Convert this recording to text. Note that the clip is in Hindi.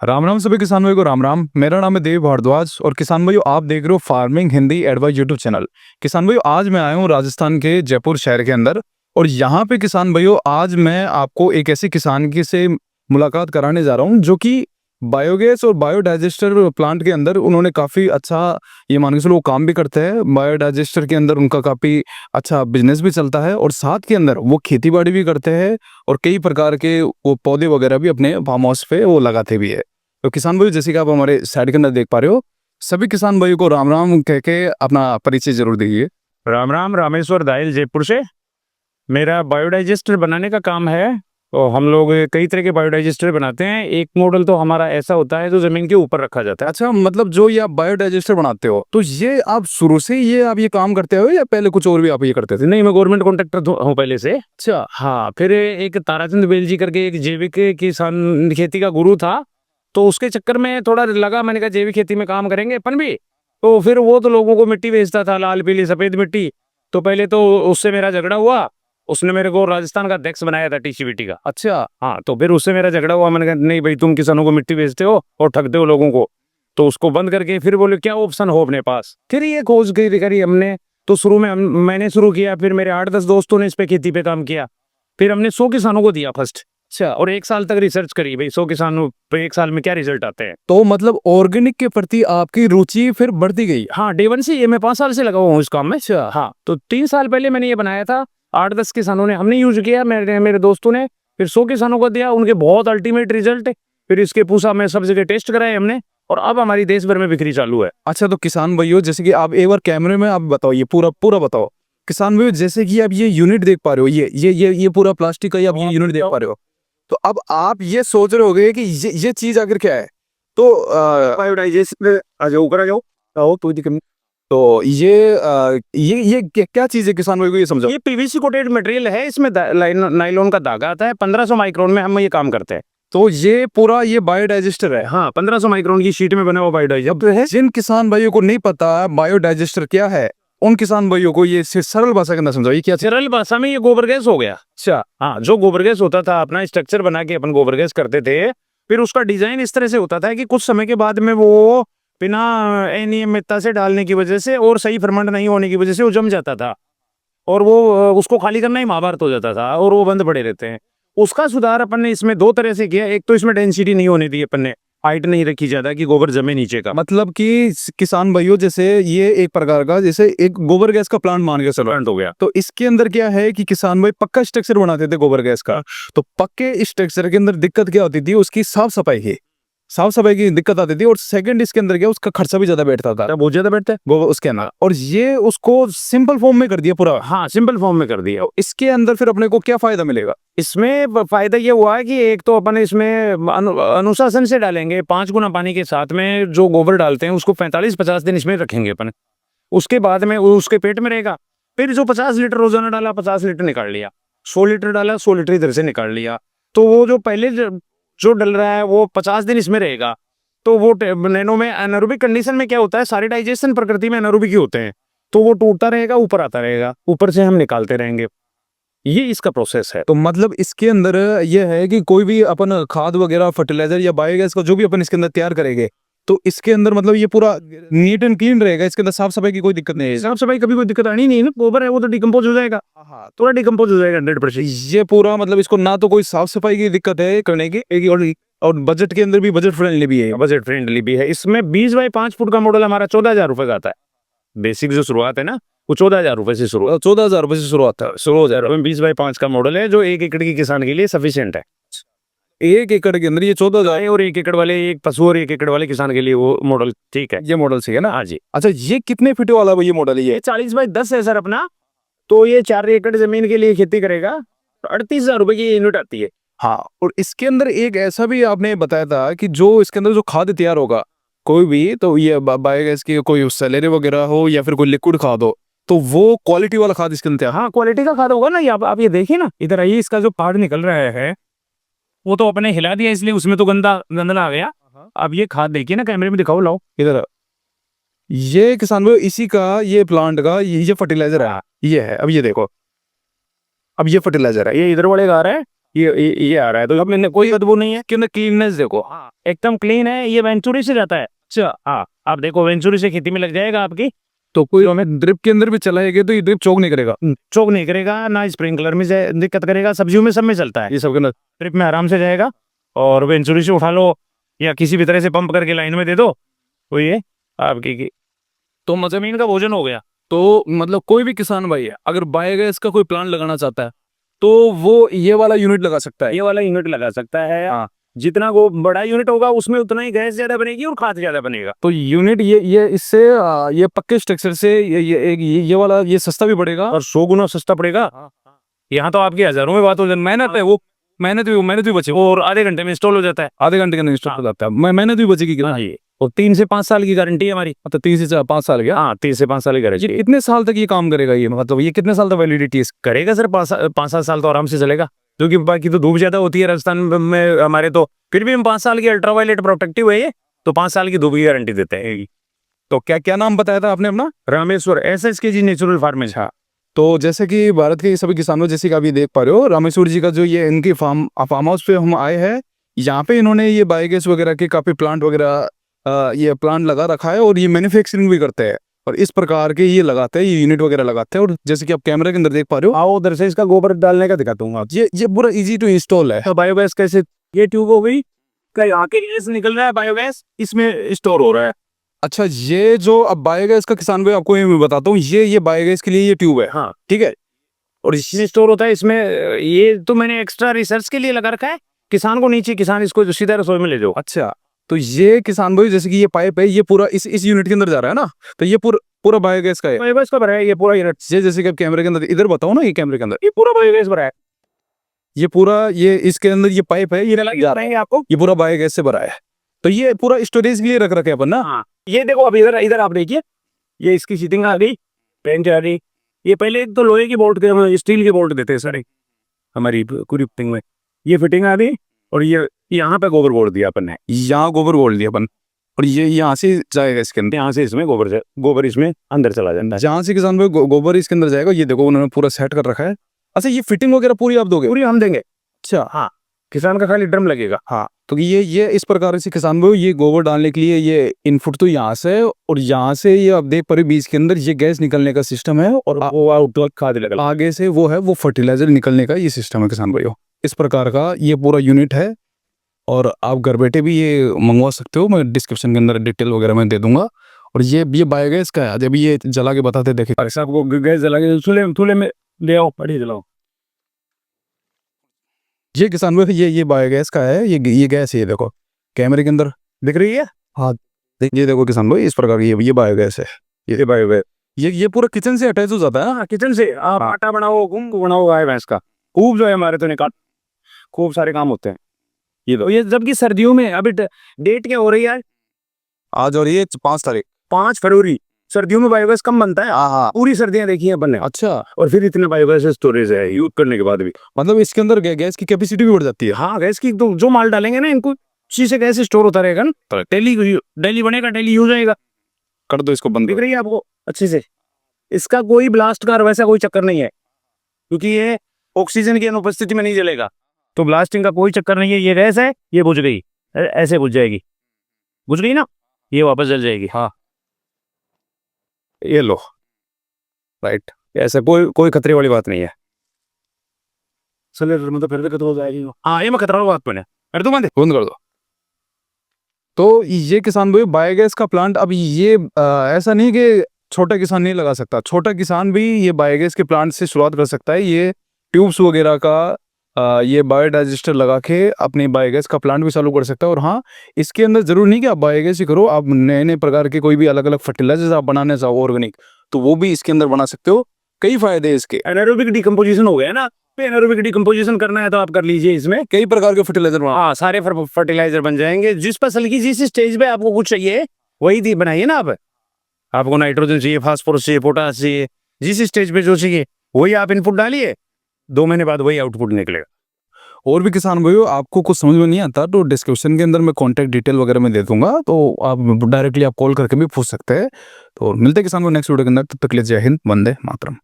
राम राम सभी किसान भाई को राम राम। मेरा नाम है देव भारद्वाज और किसान भाइयों आप देख रहे हो farming Hindi advice YouTube channel. किसान भाइयों आज मैं आया हूँ राजस्थान के जयपुर शहर के अंदर और यहाँ पे किसान भाइयों आज मैं आपको एक ऐसे किसान की से मुलाकात कराने जा रहा हूँ जो कि बायोगैस और बायोडाइजेस्टर प्लांट के अंदर उन्होंने काफ़ी अच्छा ये मान के चलो वो काम भी करते हैं। बायोडाइजेस्टर के अंदर उनका काफ़ी अच्छा बिजनेस भी चलता है और साथ के अंदर वो खेती बाड़ी भी करते हैं और कई प्रकार के वो पौधे वगैरह भी अपने फार्म हाउस पे वो लगाते भी है। तो किसान भाई जैसे कि आप हमारे साइड के अंदर देख पा रहे हो, सभी किसान भाइयों को राम राम कह के अपना परिचय जरूर दीजिए। राम राम, रामेश्वर दाइल जयपुर से। मेरा बायोडाइजेस्टर बनाने का काम है। तो हम लोग कई तरह के बायोडाइजेस्टर बनाते हैं। एक मॉडल तो हमारा ऐसा होता है जो जमीन के ऊपर रखा जाता है। अच्छा, मतलब जो ये आप बायोडाइजेस्टर बनाते हो तो ये आप शुरू से ही ये आप ये काम करते हो या पहले कुछ और भी आप ये करते थे? नहीं, मैं गवर्नमेंट कॉन्ट्रैक्टर हूँ पहले से। अच्छा। हाँ, फिर एक ताराचंद बेल जी करके एक जैविक किसान खेती का गुरु था, तो उसके चक्कर में थोड़ा लगा। मैंने कहा जैविक खेती में काम करेंगे अपन भी। तो फिर वो तो लोगों को मिट्टी बेचता था, लाल पीली सफेद मिट्टी। तो पहले तो उससे मेरा झगड़ा हुआ। उसने मेरे को राजस्थान का अध्यक्ष बनाया था टीसीबीटी का। अच्छा। हाँ, तो फिर उससे मेरा झगड़ा हुआ। मैंने कहा नहीं भाई, तुम किसानों को मिट्टी बेचते हो और ठगते हो लोगों को। तो उसको बंद करके फिर बोले क्या ऑप्शन हो अपने पास। फिर ये खोज करी हमने। तो शुरू में मैंने शुरू किया, फिर मेरे 8-10 दोस्तों ने इस पे खेती पे काम किया। फिर हमने 100 किसानों को दिया फर्स्ट। अच्छा, और 1 साल तक रिसर्च करी भाई 100 किसानों पे 1 साल में क्या रिजल्ट आते हैं। तो मतलब ऑर्गेनिक के प्रति आपकी रुचि फिर बढ़ती गई? हाँ, डे 1 से ये मैं 5 साल से लगा हुआ हूँ इस काम में। अच्छा। हाँ, तो 3 साल पहले मैंने ये बनाया था। 8-10 किसानों ने हमने यूज किया, मेरे दोस्तों ने। फिर 100 किसानों को दिया, उनके बहुत अल्टीमेट रिजल्ट। फिर इसके पूछा, मैं सब जगह टेस्ट कराए हमने, और अब हमारी देश भर में बिक्री चालू है। अच्छा, तो किसान भाइयों जैसे कि आप एक बार कैमरे में आप बताओ, ये पूरा पूरा बताओ किसान भाइयों। जैसे कि आप ये यूनिट देख पा रहे हो, ये पूरा प्लास्टिक का ये आप ये यूनिट देख पा रहे हो। तो अब आप ये सोच रहे होगे कि ये चीज आखिर क्या है। तो बायोडाइजेशन आ जाओ, ऊपर आ जाओ। आओ, तो दिक्कत नहीं। तो ये क्या चीज है किसान भाई को ये समझो। ये पीवीसी कोटेड मटेरियल है। इसमें नाइलॉन का धागा आता है। 1500 माइक्रोन में हम ये काम करते हैं। तो ये पूरा ये बायोडाइजेस्टर है। हाँ, 1500 माइक्रोन की शीट में बना हुआ बायोडाइजेस्टर है। जिन किसान भाइयों को नहीं पता बायोडाइजेस्टर क्या है, उन किसान भाइयों को ये सरल भाषा के अंदर समझाओ ये क्या चीज? सरल भाषा में ये गोबर गैस हो गया। अच्छा। हाँ, जो गोबर गैस होता था, अपना स्ट्रक्चर बना के अपन गोबर गैस करते थे। फिर उसका डिजाइन इस तरह से होता था कि कुछ समय के बाद में वो बिना अनियमितता से डालने की वजह से और सही फर्मेंट नहीं होने की वजह से वो जम जाता था, और वो उसको खाली करना ही महाभारत हो जाता था, और वो बंद पड़े रहते हैं। उसका सुधार अपन ने इसमें 2 तरह से किया। एक तो इसमें डेंसिटी नहीं होने दी अपन ने, हाइट नहीं रखी ज्यादा कि गोबर जमे नीचे का। मतलब कि किसान भाइयों जैसे ये एक प्रकार का जैसे एक गोबर गैस का प्लांट मान के चलो हो गया। तो इसके अंदर क्या है कि किसान भाई पक्का स्ट्रक्चर बनाते थे गोबर गैस का। तो पक्के स्ट्रक्चर के अंदर दिक्कत क्या होती थी, उसकी साफ सफाई की दिक्कत आती थी। और सेकंड इसके अंदर क्या उसका खर्चा भी ज्यादा बैठता था, बहुत ज्यादा बैठता है वो उसके अंदर। और ये उसको सिंपल फॉर्म में कर दिया पूरा। हाँ, सिंपल फॉर्म में कर दिया। इसके अंदर फिर अपने को क्या फायदा मिलेगा? इसमें फायदा ये हुआ है कि एक तो अपन इसमें अनुशासन से डालेंगे। 5 गुना पानी के साथ में जो गोबर डालते हैं उसको 45-50 दिन इसमें रखेंगे अपन। उसके बाद में उसके पेट में रहेगा। फिर जो 50 लीटर रोजाना डाला, 50 लीटर निकाल लिया। 100 लीटर डाला, 100 लीटर इधर से निकाल लिया। तो वो जो पहले जो डल रहा है वो 50 दिन इसमें रहेगा। तो वो नैनो में एनारोबिक कंडीशन में क्या होता है, सारे डाइजेशन प्रकृति में एनारोबिक ही होते हैं। तो वो टूटता रहेगा, ऊपर आता रहेगा, ऊपर से हम निकालते रहेंगे। ये इसका प्रोसेस है। तो मतलब इसके अंदर ये है कि कोई भी अपन खाद वगैरह फर्टिलाइजर या बायोगैस का जो भी अपन इसके अंदर तैयार करेंगे तो इसके अंदर मतलब ये पूरा नीट एंड क्लीन रहेगा। इसके अंदर साफ सफाई की कोई दिक्कत नहीं है। साफ सफाई कभी कोई दिक्कत आनी नहीं है ना। गोबर है वो तो डिकम्पोज हो जाएगा। हाँ, थोड़ा डिकम्पोज हो जाएगा 100%। ये पूरा मतलब इसको ना तो कोई साफ सफाई की दिक्कत है करने की और बजट के अंदर भी बजट फ्रेंडली भी है। बजट फ्रेंडली भी है। इसमें 20 बाई 5 फुट का मॉडल हमारा 14,000 रुपए का आता है। बेसिक जो शुरुआत है ना, वो 14,000 रुपए से शुरू 14,000 रुपए से शुरुआत है। 16,000 रुपए में 20 बाई 5 का मॉडल है, जो 1 एकड़ की किसान के लिए सफिशियंट है। 1 एकड़ के अंदर ये 14,000 और 1 एकड़ वाले, एक पशु और 1 एकड़ वाले किसान के लिए वो मॉडल ठीक है। ये मॉडल सही है ना? हाँ जी। अच्छा, ये कितने फीट वाला ये मॉडल है? ये 40 बाई 10 है सर अपना। तो ये 4 एकड़ जमीन के लिए खेती करेगा तो 38,000 रुपए की यूनिट आती है। हाँ, और इसके अंदर एक ऐसा भी आपने बताया था कि जो इसके अंदर जो खाद तैयार होगा कोई भी, तो ये बायोगैस की कोई सैलरी वगैरह हो या फिर कोई लिक्विड खाद हो, तो वो क्वालिटी वाला खाद इसके अंदर। हाँ, क्वालिटी का खाद होगा ना। ये आप ये देखिए ना, इधर आइए। इसका जो पार्ट निकल रहा है वो तो अपने हिला दिया, इसलिए उसमें तो गंदला आ गया। अब ये खाद देखिए ना, कैमरे में दिखाओ, लाओ इधर ये किसान भाई इसी का ये प्लांट का ये फर्टिलाइजर है। ये है, अब ये देखो, अब ये फर्टिलाइजर है। ये इधर वाले गा रहा है ये आ रहा है, तो अब मैंने कोई बदबू नहीं है। के अंदर क्लीननेस देखो। हाँ एकदम क्लीन है, ये वेंचुरी से जाता है। अच्छा, हाँ आप देखो वेंचुरी से खेती में लग जाएगा आपकी, तो कोई हमें ड्रिप के अंदर भी चलाएगा तो ये ड्रिप चोक नहीं करेगा। चोक नहीं करेगा, ना स्प्रिंकलर में दिक्कत करेगा, सब्जियों में सब में चलता है, ये सब के अंदर ट्रिप में आराम से जाएगा। और वेंचुरी से उठा लो या किसी भी तरह से पंप करके लाइन में दे दो, तो ये आपकी तो मतलब जमीन का भोजन हो गया। तो मतलब कोई भी किसान भाई है अगर बायोगैस का कोई प्लांट लगाना चाहता है तो वो ये वाला यूनिट लगा सकता है। ये वाला यूनिट लगा सकता है। हाँ। जितना वो बड़ा यूनिट होगा उसमें उतना ही गैस ज्यादा बनेगी और खाद ज्यादा बनेगा। तो यूनिट ये इससे ये पक्के स्ट्रक्चर से ये वाला ये सस्ता भी पड़ेगा। और 100 गुना सस्ता पड़ेगा। यहाँ तो आपकी हजारों में बात हो जाती है। मेहनत है वो, मेहनत भी बचे। और आधे घंटे में इंस्टॉल हो जाता है। आधे घंटे के अंदर इंस्टॉल हो जाता है। मेहनत भी बचेगी कितना। हाँ ये और 3 से 5 साल की गारंटी है हमारी। मतलब 3 से 5 साल गया। हाँ 3 से 5 साल की ये गारंटी कितने साल तक ये काम करेगा ये, मतलब ये कितने साल तक वैलिडिटी करेगा सर। 5-7 साल तो आराम से चलेगा, क्योंकि बाकी तो धूप ज्यादा होती है राजस्थान में हमारे, तो फिर भी हम 5 साल की अल्ट्रावायलेट प्रोटेक्टिव है ये, तो 5 साल की धूप की गारंटी देते हैं। तो क्या क्या नाम बताया था आपने अपना? Rameshwar SSKG natural farming. अच्छा, तो जैसे कि भारत के सभी किसानों जैसे कि अभी देख पा रहे हो रामेश्वर जी का जो ये इनकी फार्म हाउस पे हम आए हैं, यहाँ पे इन्होंने ये बायोगैस वगैरह के काफी प्लांट वगैरह ये प्लांट लगा रखा है और ये मैन्युफैक्चरिंग भी करते हैं और इस प्रकार के ये लगाते हैं, ये यूनिट वगैरह लगाते हैं। और जैसे कि आप कैमरे के अंदर देख पा रहे हो, आओ उधर से इसका गोबर डालने का दिखाता हूँ। ये पूरा इजी टू इंस्टॉल है। तो बायोगैस कैसे, ये ट्यूब हो गई, कहीं आके गैस निकल रहा है, बायोगैस इसमें स्टोर हो रहा है। अच्छा, ये जो अब बायोगैस का किसान भाई आपको ये मैं बताता हूँ, ये बायोगैस के लिए ये ट्यूब है। हाँ ठीक है, और इसमें स्टोर होता है। इसमें ये तो मैंने एक्स्ट्रा रिसर्च के लिए लगा रखा है, किसान को नीचे, किसान इसको सीधा रसोई में ले जाओ। अच्छा, तो ये किसान भाई जैसे कि ये पाइप है ये पूरा इस यूनिट के अंदर जा रहा है ना, तो ये पूरा बायोगैस का है। बायोगैस का भरा है ये पूरा यूनिट। ये जैसे कि आप कैमरे के अंदर इधर बताओ ना, ये कैमरे के अंदर ये पूरा बायोगैस भरा है। ये पूरा ये इसके अंदर ये पाइप है ये जा रहा है, आपको ये पूरा बायोगैस से भरा है। तो ये पूरा स्टोरेज के लिए रख रखे अपन ना। हाँ ये देखो अब इधर इधर आप देखिए, ये इसकी सीटिंग आ गई, पेंट आ रही। ये पहले तो लोहे की बोल्ट के, स्टील की बोल्ट देते हैं सारे हमारी पूरी फिटिंग में। ये फिटिंग आ गई और ये यहाँ पे गोबर बोल दिया अपन ने, यहाँ गोबर बोल दिया अपन, और ये यहाँ से जाएगा इसके अंदर, यहाँ से इसमें गोबर इसमें अंदर चला जाता है। जहाँ से किसान भाई गोबर इसके अंदर जाएगा। ये देखो उन्होंने पूरा सेट कर रखा है। अच्छा, ये फिटिंग वगैरह पूरी आप दोगे? पूरी हम देंगे। अच्छा, हाँ किसान का खाली ड्रम लगेगा। हाँ, तो ये इस प्रकार से किसान भाई ये गोबर डालने के लिए ये इनपुट तो यहाँ से है और यहाँ से ये आप देख पर बीज के अंदर ये गैस निकलने का सिस्टम है और वो आउटडोर खाद लगा, आगे से वो फर्टिलाइजर निकलने का ये सिस्टम है किसान भाइयों। इस प्रकार का ये पूरा यूनिट है और आप घर बैठे भी ये मंगवा सकते हो। मैं डिस्क्रिप्शन के अंदर डिटेल वगैरह में दे दूंगा। और ये बायोगैस का है, जब ये जला के बताते देखे आपको गैस जला के चूल्हे में ले आओ, बढ़िया जलाओ। ये किसान भाई ये बायोगैस का है, ये गैस है, ये देखो कैमरे के अंदर दिख रही है। हाँ ये देखो किसान भाई, इस प्रकार की ये बायोगैस है। ये बायोगैस ये पूरा किचन से अटैच हो जाता है। हाँ किचन से आप आटा बनाओ, घूम बनाओ गाय भैंस का, खूब जो है हमारे तो निकाल, खूब सारे काम होते हैं। ये जबकि सर्दियों में अभी डेट क्या हो रही है आज और ये 5 तारीख 5 फरवरी, सर्दियों में बायोगैस कम बनता है। हाँ, पूरी सर्दियां देखी है अपन ने। अच्छा, और फिर इतना बायोगैस स्टोरेज है यूज करने के बाद भी, मतलब इसके अंदर गैस की कैपेसिटी भी बढ़ जाती है। हाँ गैस की तो जो माल डालेंगे ना इनको उसी से गैस स्टोर होता रहेगा ना, डेली बनेगा, डेली यूज होएगा। कर दो इसको बंद। दिख रही है आपको अच्छे से। इसका कोई ब्लास्ट का वैसा कोई चक्कर नहीं है, क्योंकि ये ऑक्सीजन की अनुपस्थिति में नहीं जलेगा, तो ब्लास्टिंग का कोई चक्कर नहीं है। ये गैस है, ये बुझ गई, ऐसे बुझ जाएगी, बुझ गई ना, ये वापस जल जाएगी। हाँ, ये लो, राइट, ऐसा कोई खतरे वाली बात नहीं है। सिलेंडर में तो फिर दिक्कत हो जाएगी। हाँ ये मैं खतरा वाली बात मैंने कर दूं, बंद कर दो। तो ये किसान भाई बायोगैस का प्लांट, अब ये ऐसा नहीं कि छोटा किसान नहीं लगा सकता, छोटा किसान भी ये बायोगैस के प्लांट से शुरुआत कर सकता है। ये ट्यूब्स वगैरह का ये बायोडाइजेस्टर लगा के अपने बायोगैस का प्लांट भी चालू कर सकता है। और हाँ, इसके अंदर जरूर नहीं कि आप बायोगैस ही करो, आप नए नए प्रकार के कोई भी अलग अलग फर्टिलाइजर्स आप बनाने चाहो ऑर्गेनिक, तो वो भी इसके अंदर बना सकते हो। कई फायदे इसके। एनारोबिक डिकम्पोजिशन हो गया ना, एनारोबिक डिकम्पोजिशन करना है तो आप कर लीजिए, इसमें कई प्रकार के फर्टिलाइजर हाँ सारे फर्टिलाइजर बन जाएंगे। जिस फसल की जिस स्टेज पे आपको कुछ चाहिए वही बनाइए ना आप। आपको नाइट्रोजन चाहिए, फास्फोरस चाहिए, पोटास चाहिए, जिस स्टेज पे जो चाहिए वही आप इनपुट डालिए, 2 महीने बाद वही आउटपुट निकलेगा। और भी किसान भाइयों आपको कुछ समझ में नहीं आता तो डिस्क्रिप्शन के अंदर मैं कॉन्टैक्ट डिटेल वगैरह में दे दूंगा, तो आप डायरेक्टली आप कॉल करके भी पूछ सकते हैं। तो मिलते हैं किसान को नेक्स्ट वीडियो के अंदर, तब तक के लिए जय हिंद, वंदे मातरम।